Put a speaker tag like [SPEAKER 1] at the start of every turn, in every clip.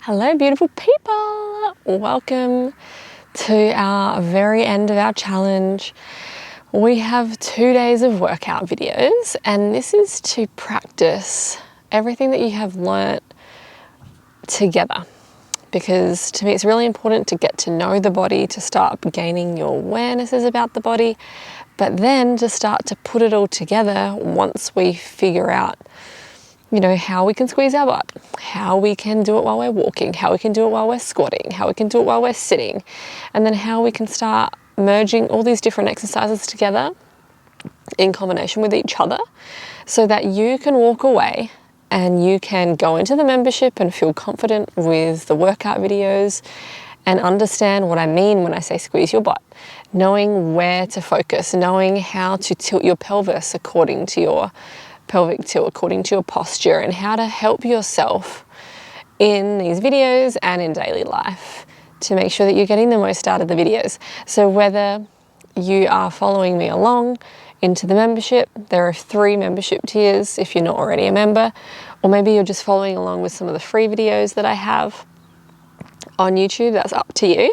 [SPEAKER 1] Hello beautiful people, welcome to our very end of our challenge. We have 2 days of workout videos and this is to practice everything that you have learnt together, because to me it's really important to get to know the body, to start gaining your awarenesses about the body, but then to start to put it all together once we figure out how we can squeeze our butt, how we can do it while we're walking, how we can do it while we're squatting, how we can do it while we're sitting, and then how we can start merging all these different exercises together in combination with each other so that you can walk away and you can go into the membership and feel confident with the workout videos and understand what I mean when I say squeeze your butt, knowing where to focus, knowing how to tilt your pelvis according to your pelvic tilt, according to your posture, and how to help yourself in these videos and in daily life to make sure that you're getting the most out of the videos. So whether you are following me along into the membership, there are 3 membership tiers if you're not already a member, or maybe you're just following along with some of the free videos that I have on YouTube, that's up to you.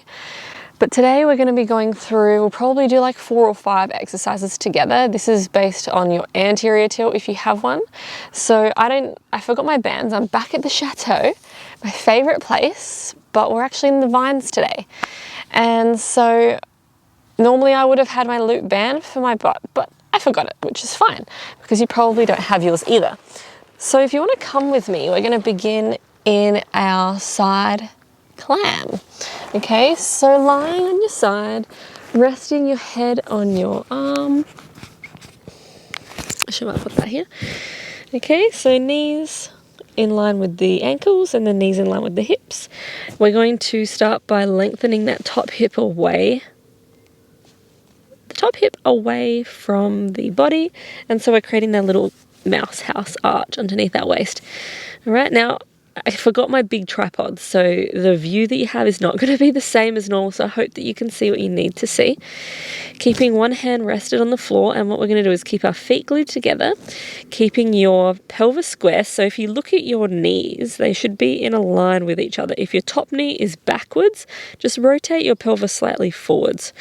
[SPEAKER 1] But today we're going to be going through, we'll probably do like 4 or 5 exercises together. This is based on your anterior tilt if you have one. So I forgot my bands. I'm back at the chateau, my favorite place, but we're actually in the vines today. And so normally I would have had my loop band for my butt, but I forgot it, which is fine because you probably don't have yours either. So if you want to come with me, we're going to begin in our side clam. Okay, so lying on your side, resting your head on your arm. I might put that here. Okay, so knees in line with the ankles and the knees in line with the hips. We're going to start by lengthening that top hip away. The top hip away from the body, and so we're creating that little mouse house arch underneath our waist. All right, now I forgot my big tripod, so the view that you have is not going to be the same as normal, so I hope that you can see what you need to see. Keeping one hand rested on the floor, and what we're going to do is keep our feet glued together, keeping your pelvis square. So if you look at your knees, they should be in a line with each other. If your top knee is backwards, just rotate your pelvis slightly forwards.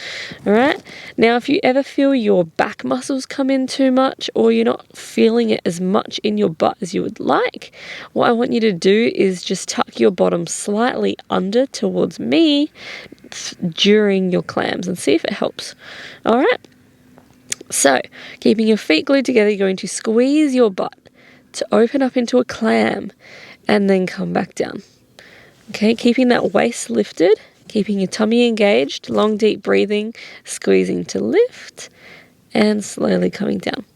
[SPEAKER 1] All right? Now, if you ever feel your back muscles come in too much, or you're not feeling it as much in your butt as you would like, what I want you to do is just tuck your bottom slightly under towards me during your clams and see if it helps. All right. So keeping your feet glued together, you're going to squeeze your butt to open up into a clam and then come back down. Okay, keeping that waist lifted, keeping your tummy engaged, long deep breathing, squeezing to lift and slowly coming down.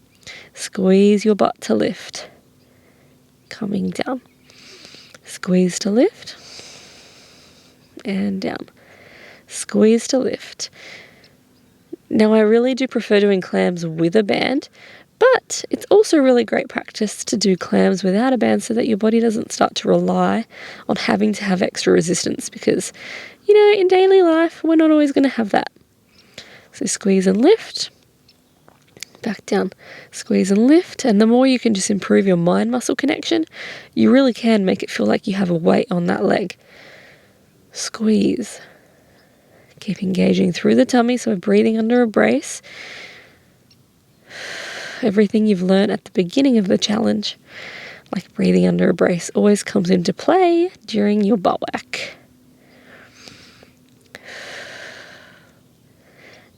[SPEAKER 1] Squeeze your butt to lift, coming down. Squeeze to lift and down. Squeeze to lift. Now I really do prefer doing clams with a band, but it's also really great practice to do clams without a band so that your body doesn't start to rely on having to have extra resistance, because in daily life we're not always going to have that. So squeeze and lift, back down, squeeze and lift, and the more you can just improve your mind muscle connection, you really can make it feel like you have a weight on that leg. Squeeze. Keep engaging through the tummy, so we're breathing under a brace. Everything you've learned at the beginning of the challenge, like breathing under a brace, always comes into play during your butt whack.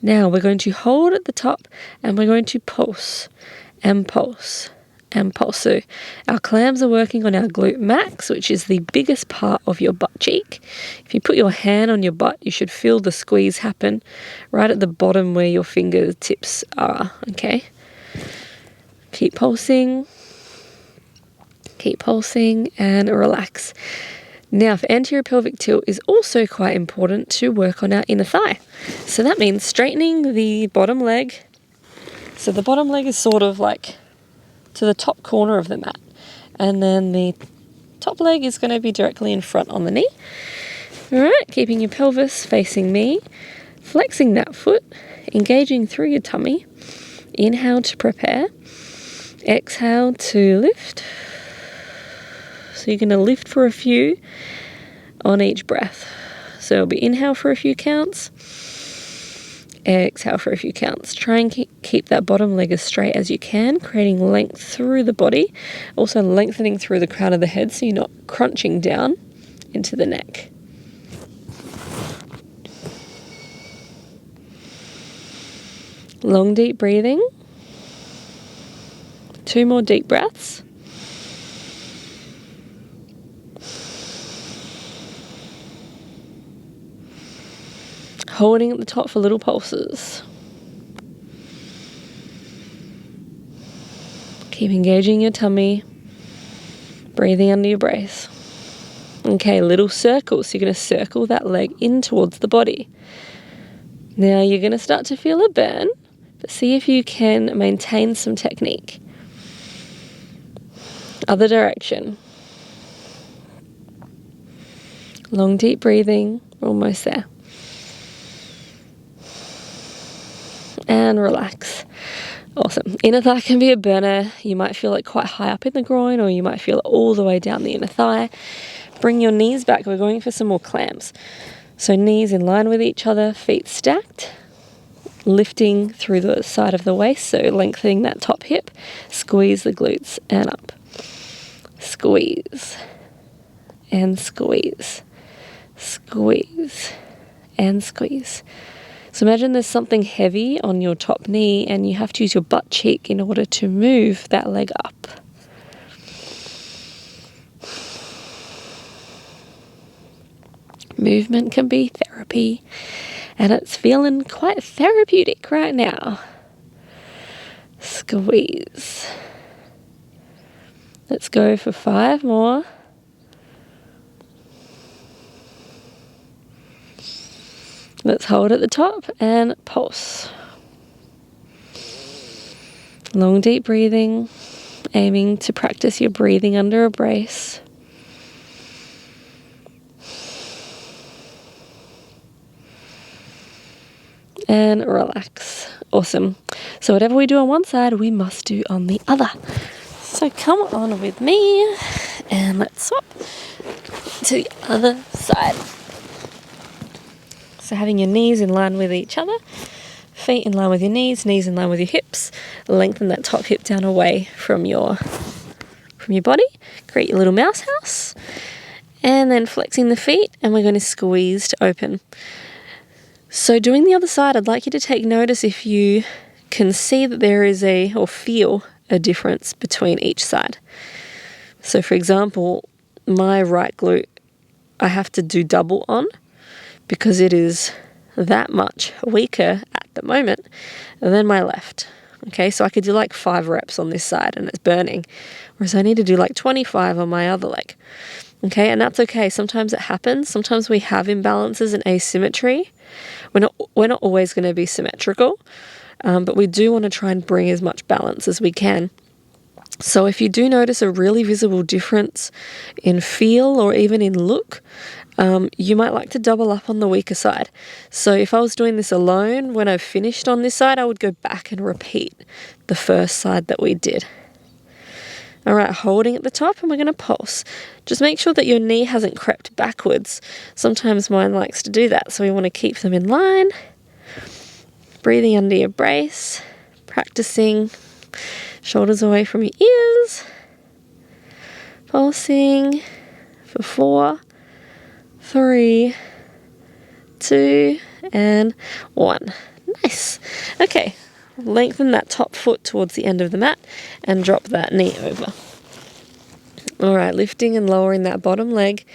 [SPEAKER 1] Now we're going to hold at the top and we're going to pulse and pulse and pulse. So our clams are working on our glute max, which is the biggest part of your butt cheek. If you put your hand on your butt, you should feel the squeeze happen right at the bottom where your fingertips are, okay? Keep pulsing and relax. Now, for anterior pelvic tilt is also quite important to work on our inner thigh. So that means straightening the bottom leg. So the bottom leg is sort of like to the top corner of the mat. And then the top leg is going to be directly in front on the knee. All right, keeping your pelvis facing me. Flexing that foot, engaging through your tummy. Inhale to prepare. Exhale to lift. So you're going to lift for a few, on each breath. So it'll be inhale for a few counts, exhale for a few counts. Try and keep that bottom leg as straight as you can, creating length through the body, also lengthening through the crown of the head so you're not crunching down into the neck. Long, deep breathing. 2 more deep breaths. Holding at the top for little pulses. Keep engaging your tummy. Breathing under your brace. Okay, little circles. So you're going to circle that leg in towards the body. Now you're going to start to feel a burn, but see if you can maintain some technique. Other direction. Long, deep breathing. We're almost there. And relax. Awesome. Inner thigh can be a burner. You might feel it quite high up in the groin, or you might feel it all the way down the inner thigh. Bring your knees back. We're going for some more clams. So knees in line with each other, feet stacked, lifting through the side of the waist, so lengthening that top hip. Squeeze the glutes and up. Squeeze and squeeze. Squeeze and squeeze. So imagine there's something heavy on your top knee and you have to use your butt cheek in order to move that leg up. Movement can be therapy, and it's feeling quite therapeutic right now. Squeeze. Let's go for 5 more. Let's hold at the top and pulse. Long, deep breathing, aiming to practice your breathing under a brace. And relax. Awesome. So whatever we do on one side, we must do on the other. So come on with me and let's swap to the other side. So having your knees in line with each other, feet in line with your knees in line with your hips. Lengthen that top hip down away from your body. Create your little mouse house. And then flexing the feet, and we're going to squeeze to open. So doing the other side, I'd like you to take notice if you can see that there is or feel a difference between each side. So for example, my right glute, I have to do double on because it is that much weaker at the moment than my left. Okay, so I could do like 5 reps on this side and it's burning, whereas I need to do like 25 on my other leg. Okay, and that's okay. Sometimes it happens. Sometimes we have imbalances and asymmetry. We're not always going to be symmetrical, but we do want to try and bring as much balance as we can. So if you do notice a really visible difference in feel or even in look, you might like to double up on the weaker side. So if I was doing this alone, when I've finished on this side, I would go back and repeat the first side that we did. All right, holding at the top, and we're going to pulse. Just make sure that your knee hasn't crept backwards. Sometimes mine likes to do that, so we want to keep them in line. Breathing under your brace, practicing shoulders away from your ears. Pulsing for 4, 3, 2, and 1. Nice. Okay. Lengthen that top foot towards the end of the mat and drop that knee over. All right, lifting and lowering that bottom leg.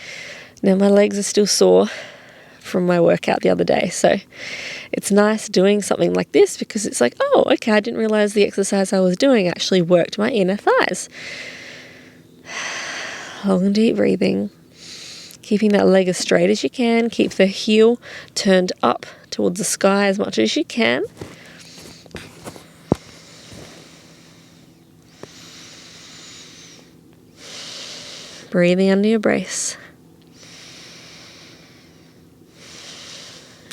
[SPEAKER 1] Now my legs are still sore from my workout the other day, so it's nice doing something like this because it's like, oh, okay, I didn't realize the exercise I was doing actually worked my inner thighs. Long and deep breathing. Keeping that leg as straight as you can. Keep the heel turned up towards the sky as much as you can. Breathing under your brace.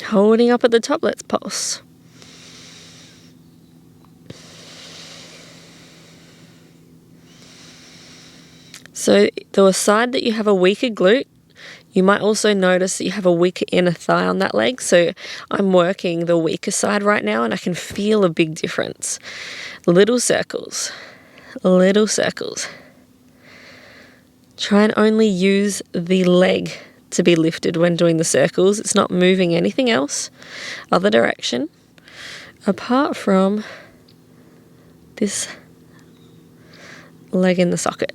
[SPEAKER 1] Holding up at the top, let's pulse. So the side that you have a weaker glute, You might also notice that you have a weaker inner thigh on that leg. So I'm working the weaker side right now and I can feel a big difference. Little circles, little circles. Try and only use the leg to be lifted when doing the circles. It's not moving anything else, other direction, apart from this leg in the socket.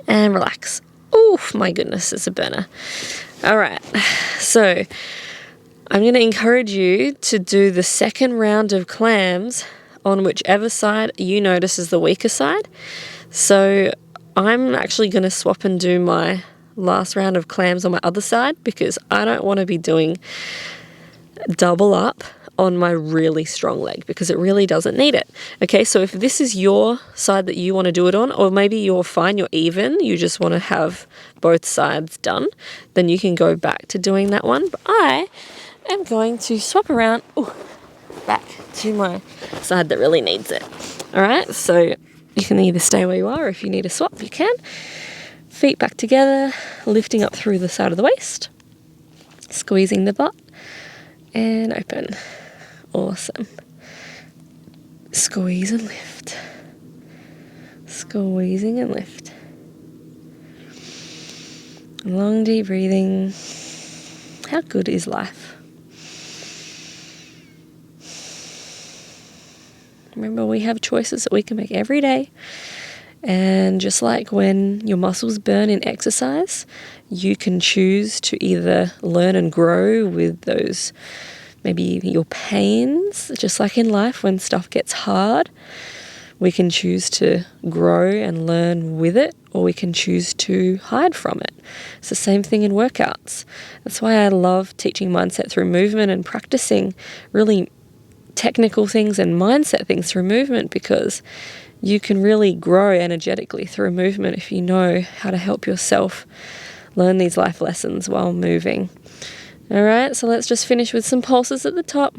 [SPEAKER 1] And relax. Oof, my goodness, it's a burner. All right, so I'm going to encourage you to do the second round of clams on whichever side you notice is the weaker side. So I'm actually going to swap and do my last round of clams on my other side because I don't want to be doing double up on my really strong leg because it really doesn't need it. Okay, so if this is your side that you want to do it on, or maybe you're fine, you're even, you just want to have both sides done, then you can go back to doing that one. But I am going to swap around back to my side that really needs it. All right, so you can either stay where you are, or if you need to swap, you can. Feet back together, lifting up through the side of the waist, squeezing the butt, and open. Awesome. Squeeze and lift. Squeezing and lift. Long deep breathing. How good is life? Remember, we have choices that we can make every day. And just like when your muscles burn in exercise, you can choose to either learn and grow with those, maybe your pains, just like in life when stuff gets hard. We can choose to grow and learn with it, or we can choose to hide from it. It's the same thing in workouts. That's why I love teaching mindset through movement and practicing really technical things and mindset things through movement, because you can really grow energetically through movement if you know how to help yourself learn these life lessons while moving. All right, so let's just finish with some pulses at the top.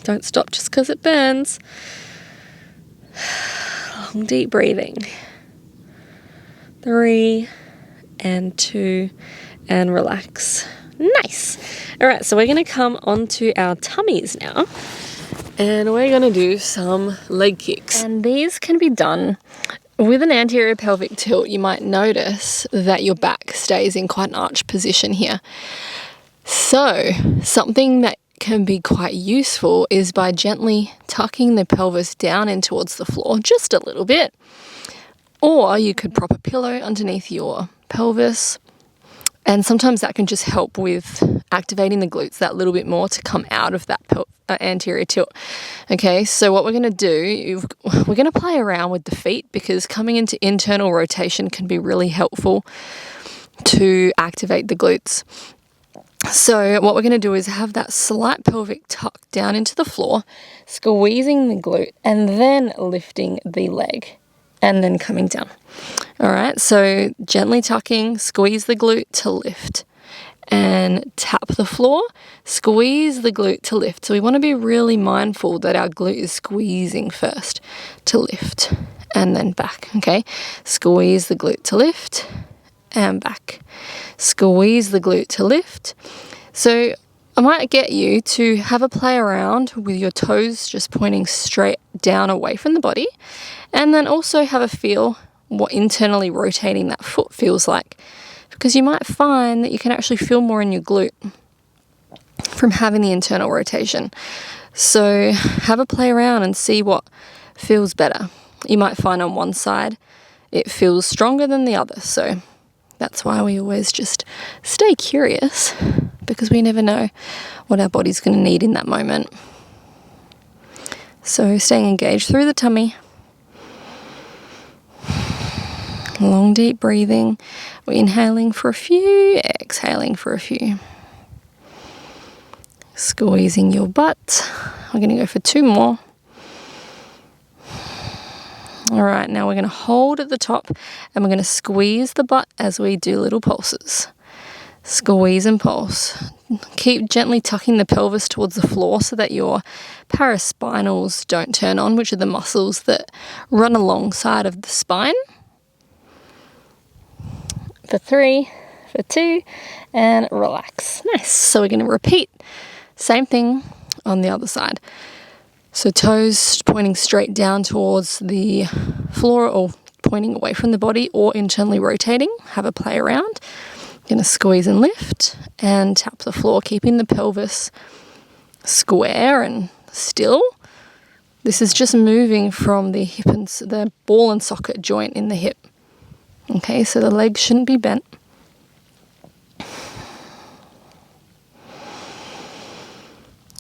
[SPEAKER 1] Don't stop just because it burns. Long, deep breathing. 3 and 2 and relax. Nice. All right, so we're going to come onto our tummies now. And we're going to do some leg kicks. And these can be done with an anterior pelvic tilt. You might notice that your back stays in quite an arched position here. So something that can be quite useful is by gently tucking the pelvis down in towards the floor just a little bit. Or you could prop a pillow underneath your pelvis. And sometimes that can just help with activating the glutes that little bit more to come out of that anterior tilt. Okay, so what we're going to do, we're going to play around with the feet, because coming into internal rotation can be really helpful to activate the glutes. So what we're going to do is have that slight pelvic tuck down into the floor, squeezing the glute, and then lifting the leg, and then coming down. All right, so gently tucking, squeeze the glute to lift, and tap the floor, squeeze the glute to lift. So we want to be really mindful that our glute is squeezing first to lift, and then back, okay? Squeeze the glute to lift, and back. Squeeze the glute to lift. So I might get you to have a play around with your toes just pointing straight down away from the body, and then also have a feel what internally rotating that foot feels like, because you might find that you can actually feel more in your glute from having the internal rotation. So have a play around and see what feels better. You might find on one side it feels stronger than the other, so that's why we always just stay curious, because we never know what our body's going to need in that moment. So staying engaged through the tummy. Long, deep breathing. We're inhaling for a few, exhaling for a few. Squeezing your butt. We're going to go for 2 more. All right, now we're going to hold at the top, and we're going to squeeze the butt as we do little pulses. Squeeze and pulse. Keep gently tucking the pelvis towards the floor so that your paraspinals don't turn on, which are the muscles that run alongside of the spine. for 3, for 2, and relax. Nice. So we're going to repeat. Same thing on the other side. So toes pointing straight down towards the floor or pointing away from the body or internally rotating. Have a play around. Going to squeeze and lift and tap the floor, keeping the pelvis square and still. This is just moving from the hip and the ball and socket joint in the hip. Okay, so the legs shouldn't be bent.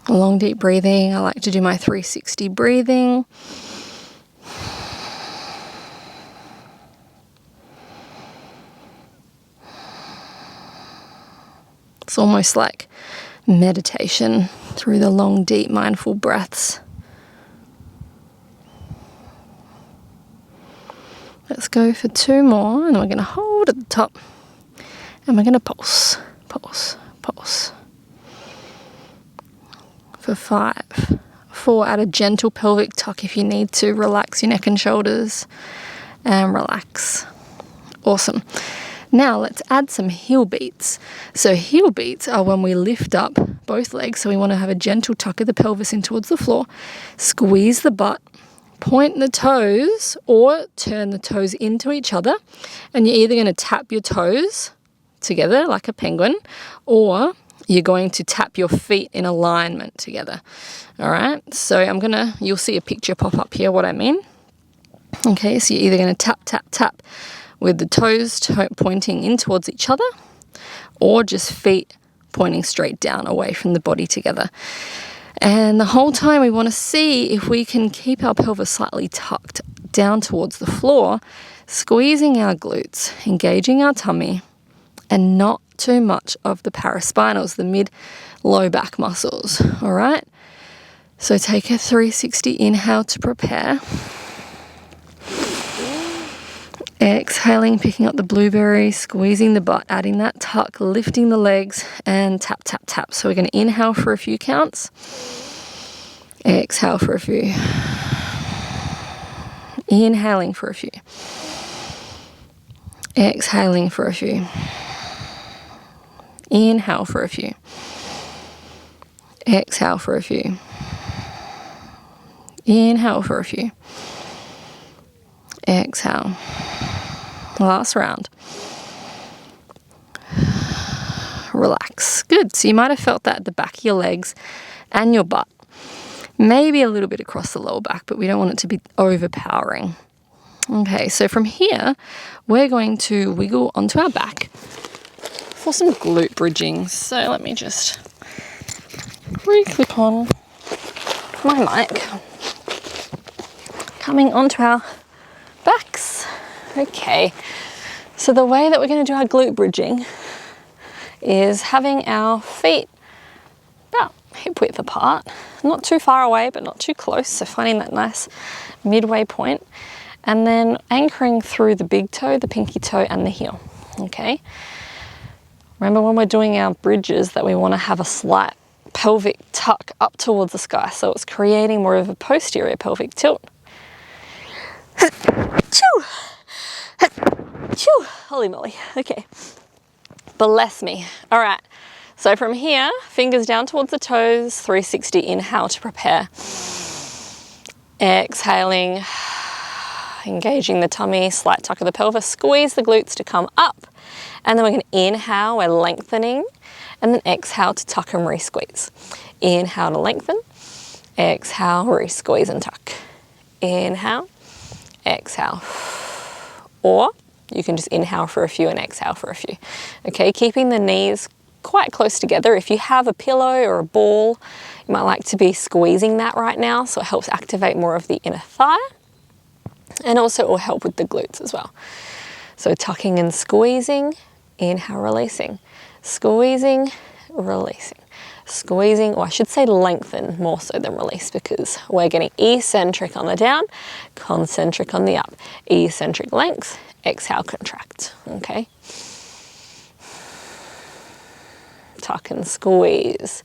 [SPEAKER 1] Long deep breathing. I like to do my 360 breathing. It's almost like meditation through the long, deep, mindful breaths. Let's go for 2 more, and we're going to hold at the top, and we're going to pulse, pulse, pulse. For 5, 4, add a gentle pelvic tuck if you need to. Relax your neck and shoulders, and relax. Awesome. Now let's add some heel beats. So heel beats are when we lift up both legs. So we want to have a gentle tuck of the pelvis in towards the floor. Squeeze the butt, point the toes or turn the toes into each other. And you're either going to tap your toes together like a penguin, or you're going to tap your feet in alignment together. All right. So you'll see a picture pop up here what I mean. Okay. So you're either going to tap, tap, tap with the toes pointing in towards each other, or just feet pointing straight down away from the body together. And the whole time we want to see if we can keep our pelvis slightly tucked down towards the floor, squeezing our glutes, engaging our tummy, and not too much of the paraspinals, the mid-low back muscles. All right? So take a 360 inhale to prepare. Exhaling, picking up the blueberry, squeezing the butt, adding that tuck, lifting the legs, and tap, tap, tap. So we're going to inhale for a few counts. Exhale for a few. Inhaling for a few. Exhaling for a few. Inhale for a few. Exhale for a few. Inhale for a few. Exhale. Last round. Relax. Good. So you might have felt that at the back of your legs and your butt. Maybe a little bit across the lower back, but we don't want it to be overpowering. Okay, so from here, we're going to wiggle onto our back for some glute bridging. So let me just re-clip on my mic. Coming onto our backs. Okay, so the way that we're going to do our glute bridging is having our feet about hip width apart, not too far away but not too close, so finding that nice midway point, and then anchoring through the big toe, the pinky toe, and the heel. Okay, remember when we're doing our bridges that we want to have a slight pelvic tuck up towards the sky, so it's creating more of a posterior pelvic tilt. Holy moly. Okay, bless me. All right, so from here, fingers down towards the toes, 360 inhale to prepare. Exhaling, engaging the tummy, slight tuck of the pelvis, squeeze the glutes to come up, and then we're going to inhale, we're lengthening, and then exhale to tuck and re-squeeze. Inhale to lengthen, exhale, re-squeeze and tuck. Inhale, exhale, or you can just inhale for a few and exhale for a few. Okay, keeping the knees quite close together. If you have a pillow or a ball, you might like to be squeezing that right now, so it helps activate more of the inner thigh, and also it will help with the glutes as well. So tucking and squeezing, inhale, releasing, squeezing, releasing, squeezing, or I should say lengthen more so than release, because we're getting eccentric on the down, concentric on the up. Eccentric length, exhale, contract. Okay, tuck and squeeze,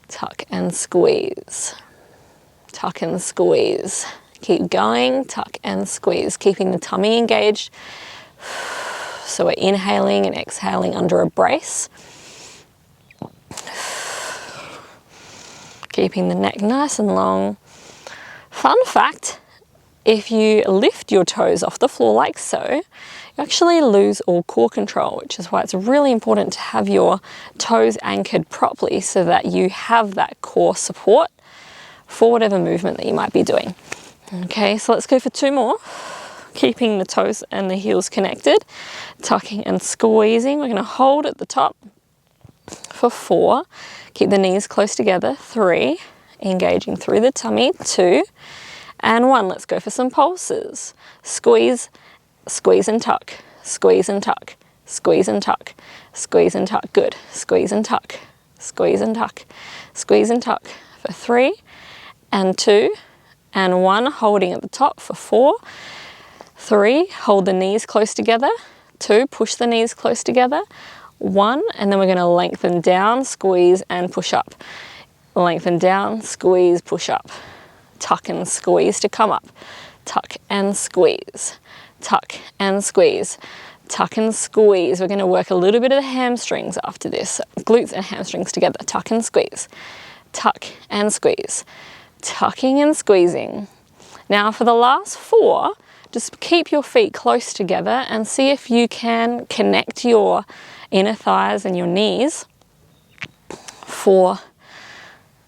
[SPEAKER 1] tuck and squeeze, tuck and squeeze. Keep going, tuck and squeeze, keeping the tummy engaged. So we're inhaling and exhaling under a brace. Keeping the neck nice and long. Fun fact, if you lift your toes off the floor like so, you actually lose all core control, which is why it's really important to have your toes anchored properly so that you have that core support for whatever movement that you might be doing. Okay, so let's go for 2 more. Keeping the toes and the heels connected, tucking and squeezing. We're going to hold at the top for 4. Keep the knees close together. 3, engaging through the tummy. 2, and 1. Let's go for some pulses. Squeeze, squeeze and tuck, squeeze and tuck, squeeze and tuck, squeeze and tuck. Good. Squeeze and tuck, squeeze and tuck, squeeze and tuck for 3 and 2 and 1. Holding at the top for 4. 3, hold the knees close together. 2, push the knees close together. 1, and then we're going to lengthen down, squeeze and push up. Lengthen down, squeeze, push up. Tuck and squeeze to come up. Tuck and squeeze. Tuck and squeeze. Tuck and squeeze. We're going to work a little bit of the hamstrings after this. Glutes and hamstrings together. Tuck and squeeze. Tuck and squeeze. Tucking and squeezing. Now for the last 4, just keep your feet close together and see if you can connect your inner thighs and your knees for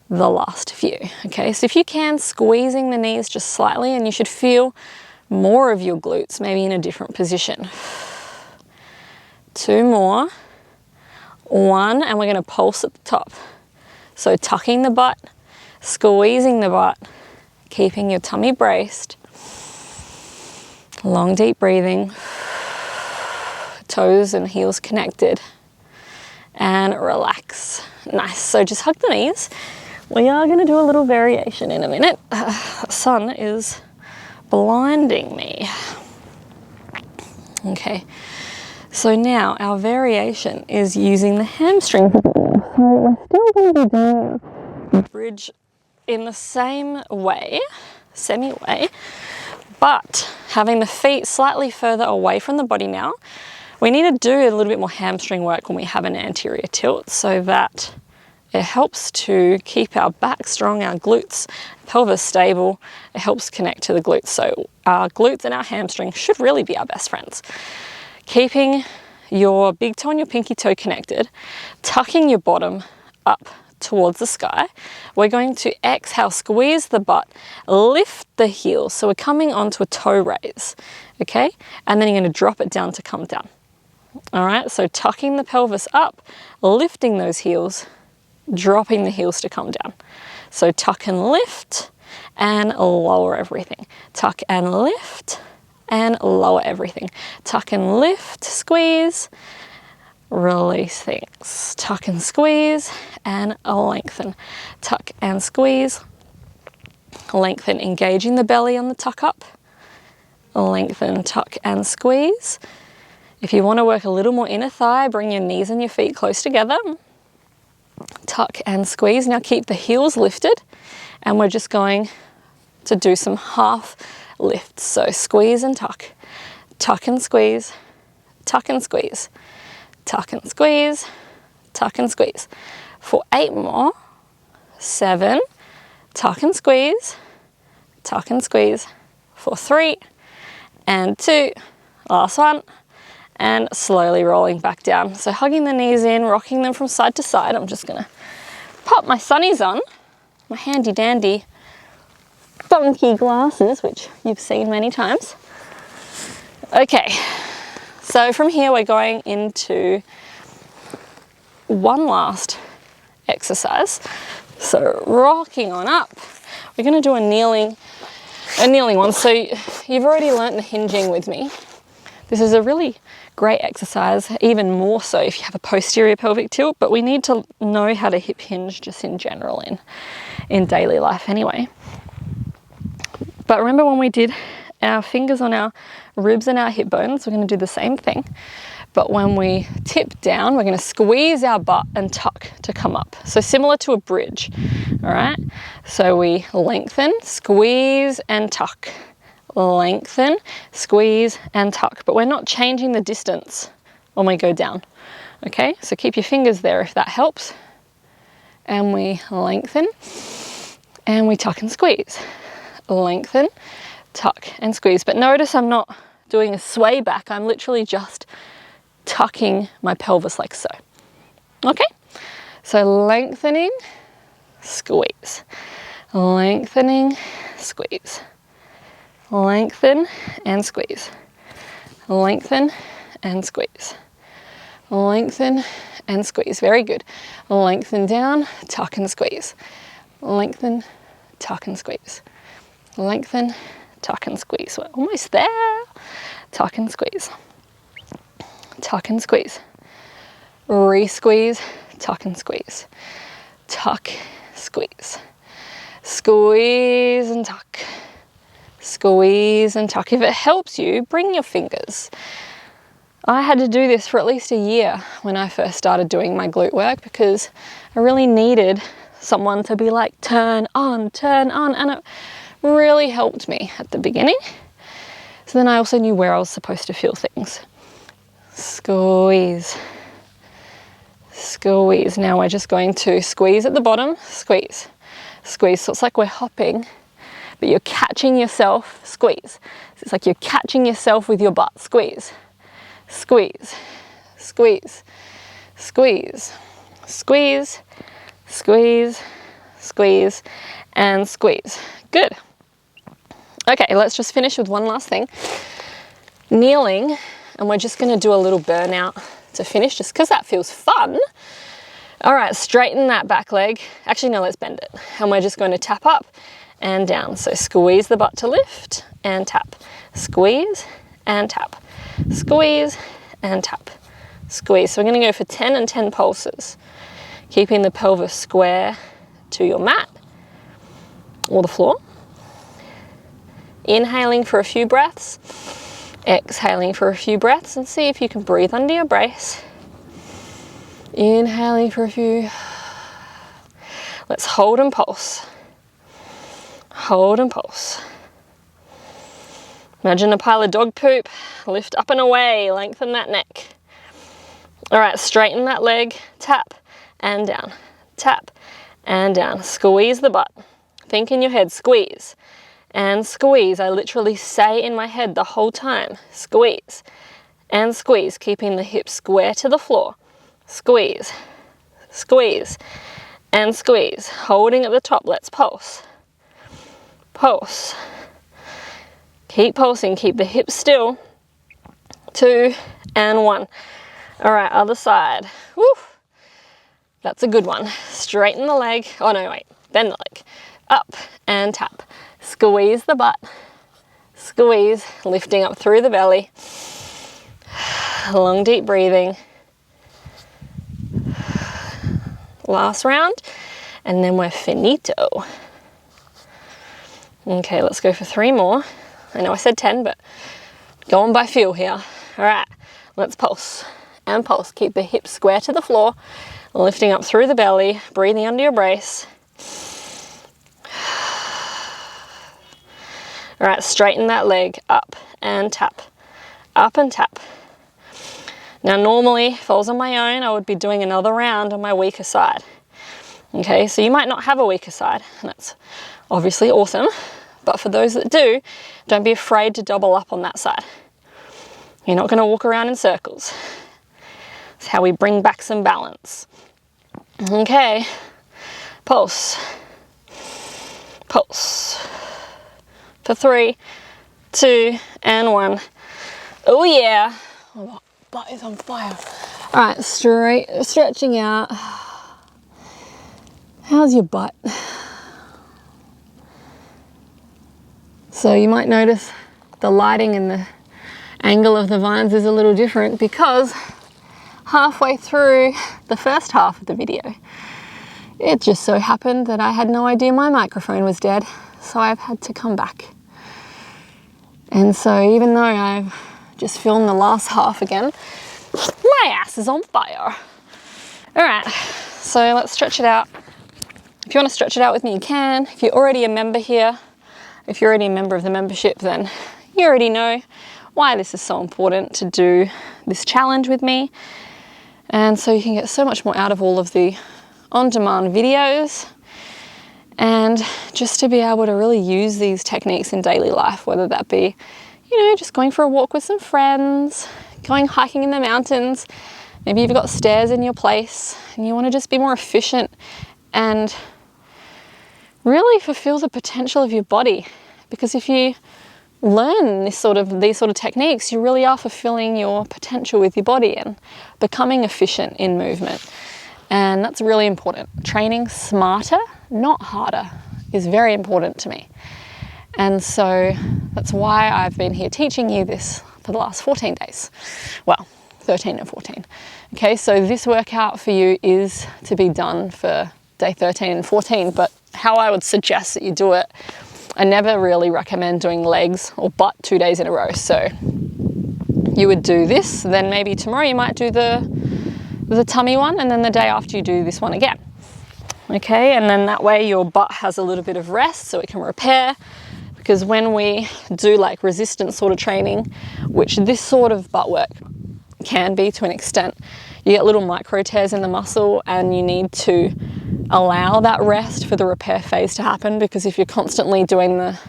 [SPEAKER 1] the last few. Okay, so if you can, squeezing the knees just slightly, and you should feel more of your glutes, maybe in a different position. 2 more. 1, and we're going to pulse at the top. So tucking the butt, squeezing the butt, keeping your tummy braced. Long, deep breathing. Toes and heels connected. And relax. Nice. So just hug the knees. We are going to do a little variation in a minute. The sun is blinding me. Okay. So now our variation is using the hamstrings. So we're still going to be doing a bridge in the same way, semi-way, but having the feet slightly further away from the body now. We need to do a little bit more hamstring work when we have an anterior tilt so that it helps to keep our back strong, our glutes, pelvis stable. It helps connect to the glutes. So our glutes and our hamstrings should really be our best friends. Keeping your big toe and your pinky toe connected, tucking your bottom up towards the sky. We're going to exhale, squeeze the butt, lift the heels. So we're coming onto a toe raise, okay? And then you're going to drop it down to come down. All right, so tucking the pelvis up, lifting those heels, dropping the heels to come down. So tuck and lift and lower everything. Tuck and lift and lower everything. Tuck and lift, squeeze, release things. Tuck and squeeze and lengthen. Tuck and squeeze, lengthen, engaging the belly on the tuck up. Lengthen, tuck and squeeze. If you want to work a little more inner thigh, bring your knees and your feet close together. Tuck and squeeze. Now keep the heels lifted, and we're just going to do some half lifts. So squeeze and tuck. Tuck and squeeze. Tuck and squeeze. Tuck and squeeze. Tuck and squeeze. For 8 more. 7. Tuck and squeeze. Tuck and squeeze. For 3 and 2. Last one. And slowly rolling back down. So hugging the knees in, rocking them from side to side. I'm just gonna pop my sunnies on, my handy dandy funky glasses, which you've seen many times. Okay, so from here we're going into one last exercise. So rocking on up. We're gonna do a kneeling one. So you've already learnt the hinging with me. This is a really great exercise, even more so if you have a posterior pelvic tilt, but we need to know how to hip hinge just in general in daily life anyway. But remember when we did our fingers on our ribs and our hip bones, we're going to do the same thing. But when we tip down, we're going to squeeze our butt and tuck to come up. So similar to a bridge, all right? So we lengthen, squeeze and tuck. lengthen, squeeze, and tuck. But we're not changing the distance when we go down. Okay, so keep your fingers there if that helps. And we lengthen, and we tuck and squeeze. Lengthen, tuck, and squeeze. But notice I'm not doing a sway back. I'm literally just tucking my pelvis like so. Okay, so lengthening, squeeze. Lengthening, squeeze. Lengthen and squeeze. Lengthen and squeeze. Lengthen and squeeze. Very good. Lengthen down, tuck and squeeze. Lengthen, tuck and squeeze. Lengthen, tuck and squeeze. We're almost there. Tuck and squeeze. Tuck and squeeze. Re-squeeze, tuck and squeeze. Tuck, squeeze. Squeeze and tuck. Squeeze and tuck. If it helps you, bring your fingers. I had to do this for at least a year when I first started doing my glute work because I really needed someone to be like, turn on, and it really helped me at the beginning. So then I also knew where I was supposed to feel things. Squeeze. Squeeze. Now we're just going to squeeze at the bottom, squeeze. Squeeze. So it's like we're hopping, but you're catching yourself, squeeze. So it's like you're catching yourself with your butt, squeeze. Squeeze, squeeze, squeeze, squeeze, squeeze, squeeze, and squeeze. Good. Okay, let's just finish with one last thing. Kneeling, and we're just gonna do a little burnout to finish, just because that feels fun. All right, straighten that back leg. Actually, no, let's bend it. And we're just going to tap up and down. So squeeze the butt to lift and tap. Squeeze and tap. Squeeze and tap. Squeeze. So we're going to go for 10 and 10 pulses, keeping the pelvis square to your mat or the floor. Inhaling for a few breaths, exhaling for a few breaths, and see if you can breathe under your brace. Inhaling for a few. Let's hold and pulse. Hold and pulse. Imagine a pile of dog poop. Lift up and away. Lengthen that neck. All right, straighten that leg. Tap and down. Tap and down. Squeeze the butt. Think in your head, squeeze and squeeze. I literally say in my head the whole time, squeeze and squeeze, keeping the hips square to the floor. Squeeze, squeeze, and squeeze. Holding at the top, let's pulse. Pulse. Keep pulsing, keep the hips still. 2 and 1. All right, other side. Woo. That's a good one. Straighten the leg. Oh no, wait, bend the leg. Up and tap. Squeeze the butt. Squeeze, lifting up through the belly. Long, deep breathing. Last round, and then we're finito. Okay, let's go for 3 more. I know I said 10, but going by feel here. All right, let's pulse and pulse. Keep the hips square to the floor, lifting up through the belly, breathing under your brace. All right, straighten that leg, up and tap, up and tap. Now normally, if I was on my own, I would be doing another round on my weaker side. Okay, so you might not have a weaker side, and that's obviously awesome. But for those that do, don't be afraid to double up on that side. You're not gonna walk around in circles. It's how we bring back some balance. Okay, pulse, pulse. For 3, 2, and 1. Oh yeah. Oh, butt is on fire. All right, stretching out. How's your butt? So you might notice the lighting and the angle of the vines is a little different because halfway through the first half of the video, it just so happened that I had no idea my microphone was dead, so I've had to come back. And so even though I've just filmed the last half again, my ass is on fire. All right, so let's stretch it out. If you want to stretch it out with me, you can. If you're already a member here, If you're already a member of the membership, then you already know why this is so important to do this challenge with me. And so you can get so much more out of all of the on-demand videos, and just to be able to really use these techniques in daily life, whether that be, you know, just going for a walk with some friends, going hiking in the mountains, maybe you've got stairs in your place and you want to just be more efficient and really fulfill the potential of your body. Because if you learn these sort of techniques, you really are fulfilling your potential with your body and becoming efficient in movement. And that's really important. Training smarter, not harder, is very important to me. And so that's why I've been here teaching you this for the last 14 days. Well, 13 and 14. Okay, so this workout for you is to be done for day 13 and 14, but how I would suggest that you do it, I never really recommend doing legs or butt 2 days in a row. So you would do this, then maybe tomorrow you might do the tummy one, and then the day after you do this one again. Okay, and then that way your butt has a little bit of rest so it can repair. Because when we do like resistance sort of training, which this sort of butt work can be to an extent, you get little micro tears in the muscle and you need to allow that rest for the repair phase to happen, because if you're constantly doing the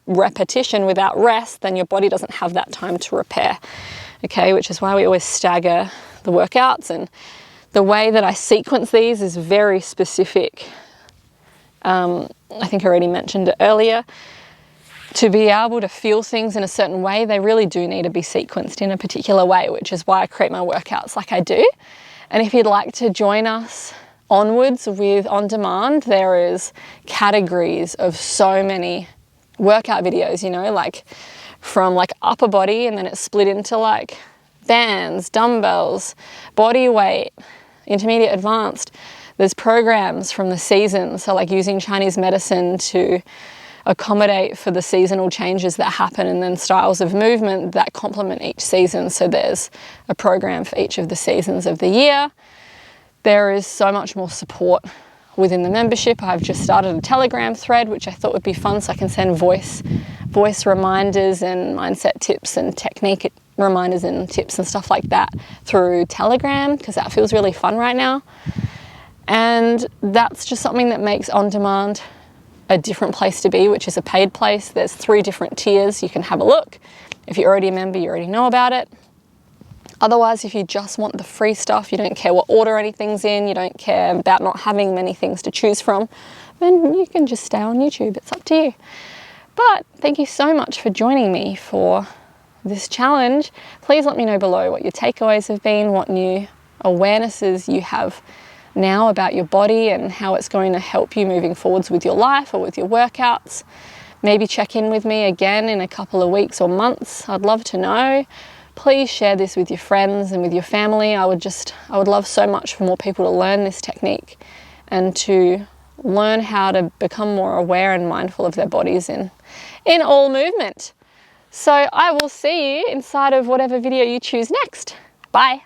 [SPEAKER 1] repetition without rest, then your body doesn't have that time to repair. Okay, which is why we always stagger the workouts, and the way that I sequence these is very specific. I think I already mentioned it earlier. To be able to feel things in a certain way, they really do need to be sequenced in a particular way, which is why I create my workouts like I do. And if you'd like to join us onwards with On Demand, there is categories of so many workout videos, you know, like from like upper body, and then it's split into like bands, dumbbells, body weight, intermediate, advanced. There's programs from the seasons, so like using Chinese medicine to accommodate for the seasonal changes that happen, and then styles of movement that complement each season. So there's a program for each of the seasons of the year. There is so much more support within the membership. I've just started a Telegram thread, which I thought would be fun, so I can send voice reminders and mindset tips and technique reminders and tips and stuff like that through Telegram, because that feels really fun right now. And that's just something that makes On Demand a different place to be, which is a paid place. There's 3 different tiers. You can have a look. If you're already a member, you already know about it. Otherwise, if you just want the free stuff, you don't care what order anything's in, you don't care about not having many things to choose from, then you can just stay on YouTube. It's up to you. But thank you so much for joining me for this challenge. Please let me know below what your takeaways have been, what new awarenesses you have now about your body and how it's going to help you moving forwards with your life or with your workouts. Maybe check in with me again in a couple of weeks or months. I'd love to know. Please share this with your friends and with your family. I would love so much for more people to learn this technique and to learn how to become more aware and mindful of their bodies in all movement. So I will see you inside of whatever video you choose next. Bye.